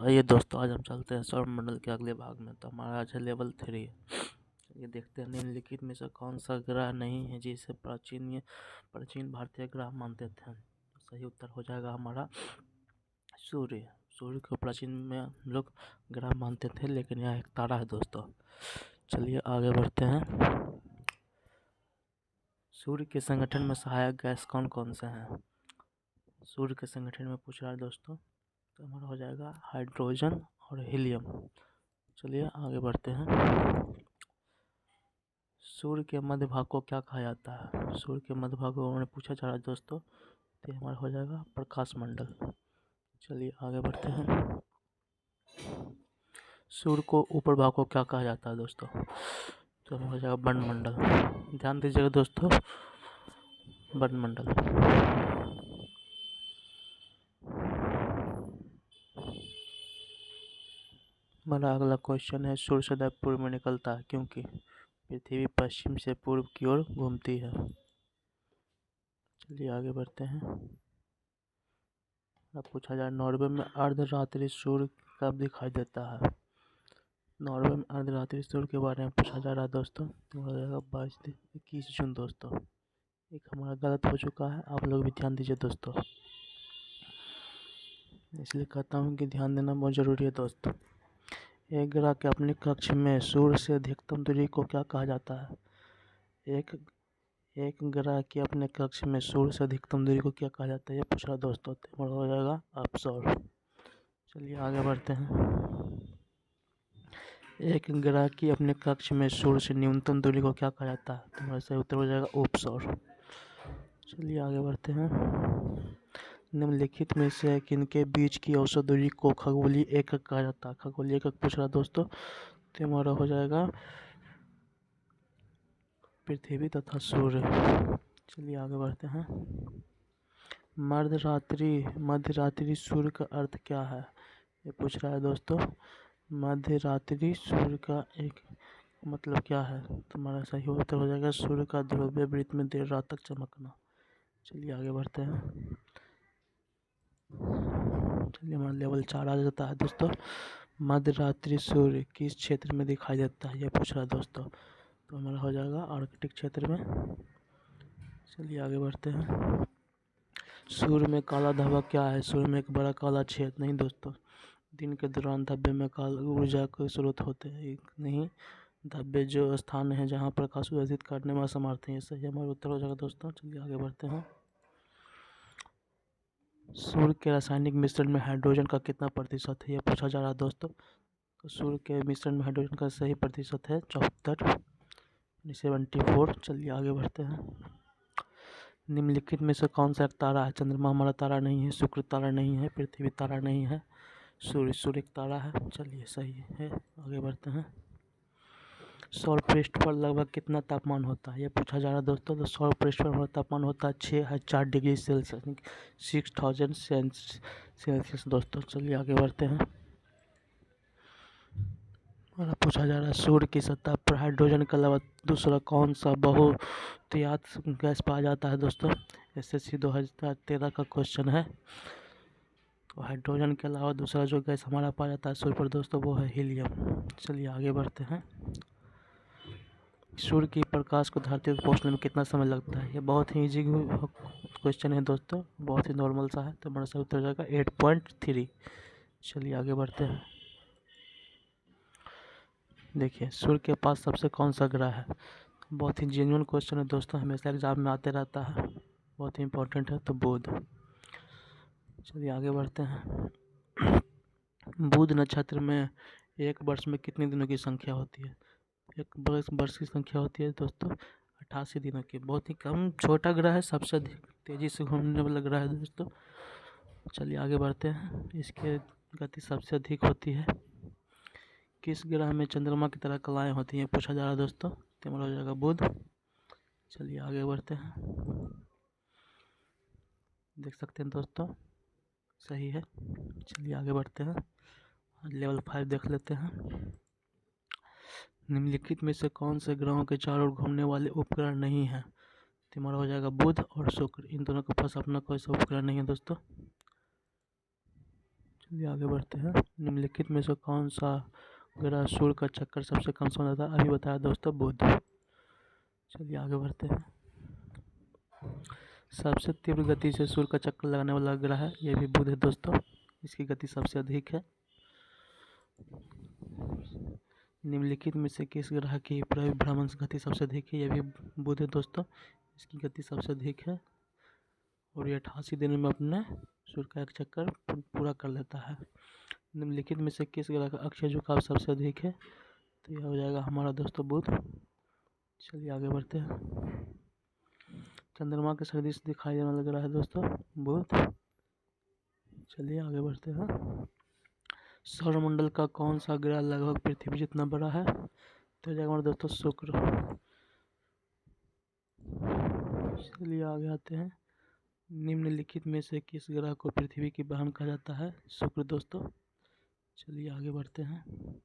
आइए दोस्तों, आज हम चलते हैं सौरमंडल के अगले भाग में। तो हमारा आज है लेवल 3। ये देखते हैं निम्नलिखित में से कौन सा ग्रह नहीं है जिसे प्राचीन भारतीय ग्रह मानते थे। सही उत्तर हो जाएगा हमारा सूर्य। सूर्य को प्राचीन में हम लोग ग्रह मानते थे, लेकिन यह एक तारा है दोस्तों। चलिए आगे बढ़ते हैं। सूर्य के संगठन में सहायक गैस कौन कौन से हैं? सूर्य के संगठन में पूछ रहा है दोस्तों, तो हमारा हो जाएगा हाइड्रोजन और हीलियम। चलिए आगे बढ़ते हैं। सूर्य के मध्य भाग को क्या कहा जाता है? सूर्य के मध्य भाग को उन्होंने पूछा जा रहा है दोस्तों, तो हमारा हो जाएगा प्रकाश मंडल। चलिए आगे बढ़ते हैं। सूर्य को ऊपर भाग को क्या कहा जाता है दोस्तों? तो हो जाएगा मंडल। ध्यान दीजिएगा दोस्तों, मंडल। हमारा अगला क्वेश्चन है, सूर्य सदैव पूर्व में निकलता है क्योंकि पृथ्वी पश्चिम से पूर्व की ओर घूमती है। चलिए आगे बढ़ते हैं। अब पूछा जाए नॉर्वे में अर्धरात्रि सूर्य कब दिखाई देता है? नॉर्वे में अर्धरात्रि सूर्य के बारे में पूछा जा रहा है दोस्तों, तो हो जाएगा 21 जून दोस्तों। एक हमारा गलत हो चुका है, आप लोग भी ध्यान दीजिए दोस्तों, इसलिए कहता हूँ कि ध्यान देना बहुत ज़रूरी है दोस्तों। एक ग्रह के अपने कक्ष में सूर्य से अधिकतम दूरी को क्या कहा जाता है? एक ग्रह के अपने कक्ष में सूर्य से अधिकतम दूरी को क्या कहा जाता है, ये पूछ रहा दोस्तों, तो हो जाएगा अवसर। चलिए आगे बढ़ते हैं। एक ग्रह की अपने कक्ष में सूर्य से न्यूनतम दूरी को क्या कहा जाता है? तो हमारा सही उत्तर हो जाएगा उपसौर। चलिए आगे बढ़ते हैं। निम्नलिखित में से किनके बीच की औसत दूरी को खगोलीय एकक कहा जाता है? खगोलीय एकक पूछ रहा दोस्तों, तो हमारा हो जाएगा पृथ्वी तथा सूर्य। चलिए आगे बढ़ते हैं। मध्यरात्रि सूर्य का अर्थ क्या है, ये पूछ रहा है दोस्तों। मध्यरात्रि सूर्य का एक मतलब क्या है? तो हमारा सही उत्तर हो जाएगा सूर्य का ध्रुवीय वृत्त में देर रात तक चमकना। चलिए आगे बढ़ते हैं। चलिए हमारा लेवल 4 आ जाता है दोस्तों। मध्यरात्रि सूर्य किस क्षेत्र में दिखाई देता है, ये पूछ रहा है दोस्तों, तो हमारा हो जाएगा आर्कटिक क्षेत्र में। चलिए आगे बढ़ते हैं। सूर्य में काला धब्बा क्या है? सूर्य में एक बड़ा काला छेद नहीं दोस्तों। दिन के दौरान धब्बे में काला ऊर्जा के स्रोत होते हैं, नहीं धब्बे जो स्थान है जहाँ प्रकाश उत्सर्जित करने में असमर्थ है। सही हमारा उत्तर हो जाएगा दोस्तों। चलिए आगे बढ़ते हैं। सूर्य के रासायनिक मिश्रण में हाइड्रोजन का कितना प्रतिशत है, यह पूछा जा रहा है दोस्तों। तो सूर्य के मिश्रण में हाइड्रोजन का सही प्रतिशत है 74। चलिए आगे बढ़ते हैं। निम्नलिखित में से कौन सा एक तारा है? चंद्रमा हमारा तारा नहीं है, शुक्र तारा नहीं है, पृथ्वी तारा नहीं है, सूर्य एक तारा है। चलिए सही है, आगे बढ़ते हैं। सौर पृष्ठ पर लगभग कितना तापमान होता है, यह पूछा जा रहा है दोस्तों। तो सौर पृष्ठ पर हमारा तापमान होता है 6000 डिग्री सेल्सियस, 6000 सेल्सियस दोस्तों। चलिए आगे बढ़ते हैं। हमारा पूछा जा रहा है सूर्य की सतह पर हाइड्रोजन के अलावा दूसरा कौन सा बहुतायत गैस पाया जाता है दोस्तों? SSC 2013 का क्वेश्चन है। तो हाइड्रोजन के अलावा दूसरा जो गैस हमारा पाया जाता है सूर्य पर दोस्तों, वो है हीलियम। चलिए आगे बढ़ते हैं। सूर्य की प्रकाश को धरती तक पहुंचने में कितना समय लगता है? ये बहुत ही इजी क्वेश्चन है दोस्तों, बहुत ही नॉर्मल सा है, तो हमारा सही उत्तर हो जाएगा 8.3। चलिए आगे बढ़ते हैं। देखिए सूर्य के पास सबसे कौन सा ग्रह है? बहुत ही जेन्युइन क्वेश्चन है दोस्तों, हमेशा एग्जाम में आते रहता है, बहुत ही इंपॉर्टेंट है, तो बुध। चलिए आगे बढ़ते हैं। बुध नक्षत्र में एक वर्ष में कितने दिनों की संख्या होती है? एक वर्ष की संख्या होती है दोस्तों 88 दिनों की। बहुत ही कम छोटा ग्रह है, सबसे अधिक तेजी से घूमने वाला ग्रह है दोस्तों। चलिए आगे बढ़ते हैं। इसके गति सबसे अधिक होती है। किस ग्रह में चंद्रमा की तरह कलाएं होती हैं, पूछा जा रहा है दोस्तों, तो हमारा हो जाएगा बुध। चलिए आगे बढ़ते हैं। देख सकते हैं दोस्तों, सही है। चलिए आगे बढ़ते हैं। लेवल 5 देख लेते हैं। निम्नलिखित में से कौन से ग्रहों के चारों ओर घूमने वाले उपग्रह नहीं है? तो हमारा हो जाएगा बुध और शुक्र। इन दोनों के पास अपना कोई सा उपग्रह नहीं है दोस्तों। चलिए आगे बढ़ते हैं। निम्नलिखित में से कौन सा ग्रह सूर्य का चक्कर सबसे कम समय लेता है? अभी बताया दोस्तों, बुध। चलिए आगे बढ़ते हैं। सबसे तीव्र गति से सूर्य का चक्कर लगाने वाला ग्रह है, यह भी बुध है दोस्तों। इसकी गति सबसे अधिक है। निम्नलिखित में से किस ग्रह की परिभ्रमण गति सबसे अधिक है? यह भी बुध है दोस्तों। इसकी गति सबसे अधिक है और ये 88 दिन में अपने सूर्य का एक चक्कर पूरा कर लेता है। निम्नलिखित में से किस ग्रह का अक्षीय झुकाव सबसे अधिक है? तो यह हो जाएगा हमारा दोस्तों बुध। चलिए आगे बढ़ते हैं। चंद्रमा के सदृश दिखाई देने वाला ग्रह है दोस्तों बुध। चलिए आगे बढ़ते हैं। सौरमंडल का कौन सा ग्रह लगभग पृथ्वी जितना बड़ा है? तो हो जाएगा हमारा दोस्तों शुक्र। चलिए आगे आते हैं। निम्नलिखित में से किस ग्रह को पृथ्वी की बहन कहा जाता है? शुक्र दोस्तों। चलिए आगे बढ़ते हैं।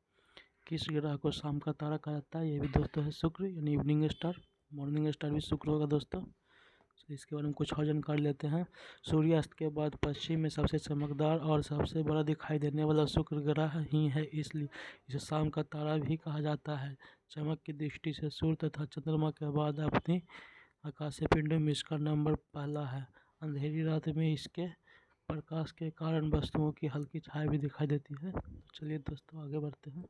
किस ग्रह को शाम का तारा कहा जाता है? ये भी दोस्तों है शुक्र, यानी इवनिंग स्टार। मॉर्निंग स्टार भी शुक्र होगा दोस्तों। तो इसके बारे में कुछ और जानकारी लेते हैं। सूर्यास्त के बाद पश्चिम में सबसे चमकदार और सबसे बड़ा दिखाई देने वाला शुक्र ग्रह ही है, इसलिए इसे शाम का तारा भी कहा जाता है। चमक की दृष्टि से सूर्य तथा चंद्रमा के बाद अपनी आकाशीय पिंडों में इसका नंबर पहला है। अंधेरी रात में इसके प्रकाश के कारण वस्तुओं की हल्की छाया भी दिखाई देती है। चलिए दोस्तों आगे बढ़ते हैं।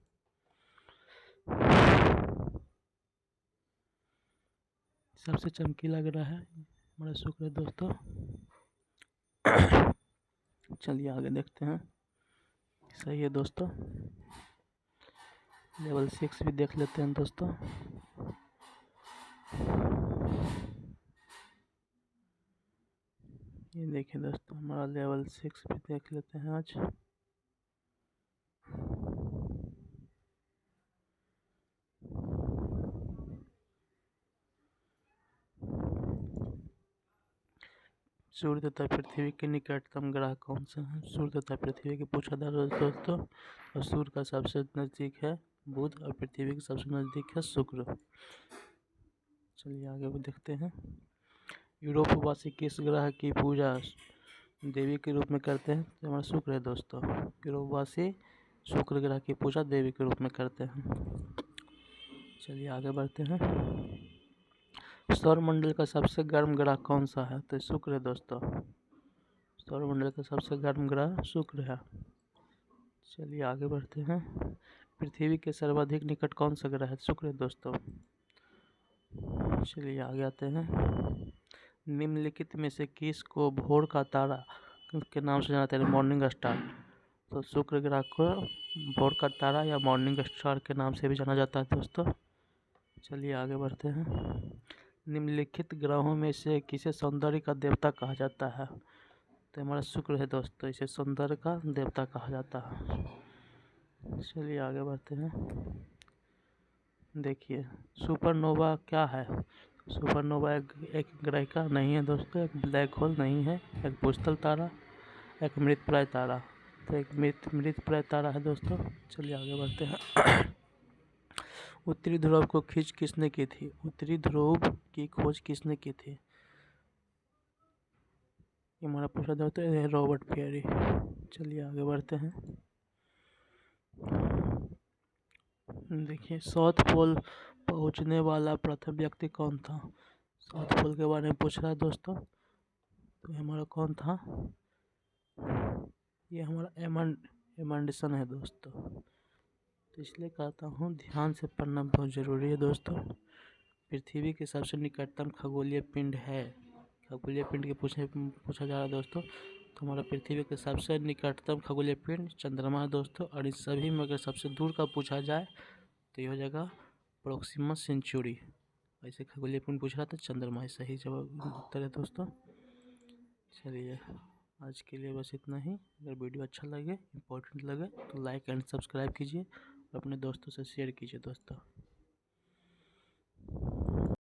सबसे चमकीला ग्रह है हमारा शुक्र है दोस्तों। चलिए आगे देखते हैं। सही है दोस्तों। लेवल 6 भी देख लेते हैं दोस्तों। ये देखिए दोस्तों, हमारा लेवल 6 भी देख लेते हैं आज। सूर्य तथा पृथ्वी के निकटतम ग्रह कौन सा है? सूर्य तथा पृथ्वी के पूछा जा रहा है दोस्तों। और सूर्य का सबसे नज़दीक है बुध और पृथ्वी के सबसे नज़दीक है शुक्र। चलिए आगे भी देखते हैं। यूरोपवासी किस ग्रह की पूजा देवी के रूप में करते हैं? तो हमारा शुक्र है दोस्तों। यूरोपवासी शुक्र ग्रह की पूजा देवी के रूप में करते हैं। चलिए आगे बढ़ते हैं। सौरमंडल का सबसे गर्म ग्रह कौन सा है? तो शुक्र है दोस्तों। सौरमंडल का सबसे गर्म ग्रह शुक्र है। चलिए आगे बढ़ते हैं। पृथ्वी के सर्वाधिक निकट कौन सा ग्रह है? शुक्र है दोस्तों। चलिए आगे आते हैं। निम्नलिखित में से किस को भोर का तारा के नाम से जाना जाता है? Morning star. तो शुक्र ग्रह को भोर का तारा या मॉर्निंग स्टार के नाम से भी जाना जाता है दोस्तों। चलिए आगे बढ़ते हैं। निम्नलिखित ग्रहों में से किसे सौंदर्य का देवता कहा जाता है? तो हमारा शुक्र है दोस्तों, इसे सौंदर्य का देवता कहा जाता है। चलिए आगे बढ़ते हैं। देखिए सुपरनोवा क्या है? सुपरनोवा एक ग्रह का नहीं है दोस्तों, एक ब्लैक होल नहीं है, एक भूस्थल तारा, एक मृतप्राय तारा। तो एक मृतप्राय तारा है दोस्तों। चलिए आगे बढ़ते हैं। उत्तरी ध्रुव को खोज किसने की थी? उत्तरी ध्रुव की खोज किसने की थी? ये हमारा पूछा जाता है रॉबर्ट पेरी। चलिए आगे बढ़ते हैं। देखिए साउथ पोल पहुंचने वाला प्रथम व्यक्ति कौन था? साउथ पोल के बारे में पूछ रहा है दोस्तों। तो हमारा कौन था? ये हमारा एमंडसन है दोस्तों। तो इसलिए कहता हूँ ध्यान से पढ़ना बहुत ज़रूरी है दोस्तों। पृथ्वी के सबसे निकटतम खगोलीय पिंड है, खगोलीय पिंड के पूछा जा रहा है दोस्तों। तो हमारा पृथ्वी के सबसे निकटतम खगोलीय पिंड चंद्रमा है दोस्तों। और इस सभी में अगर सबसे दूर का पूछा जाए तो ये हो जाएगा प्रोक्सिमा सेंचुरी। ऐसे खगोलीय पिंड पूछ रहा था, चंद्रमा ही सही जवाब उत्तर है दोस्तों। चलिए आज के लिए बस इतना ही। अगर वीडियो अच्छा लगे, इम्पोर्टेंट लगे तो लाइक एंड सब्सक्राइब कीजिए और अपने दोस्तों से शेयर कीजिए दोस्तों।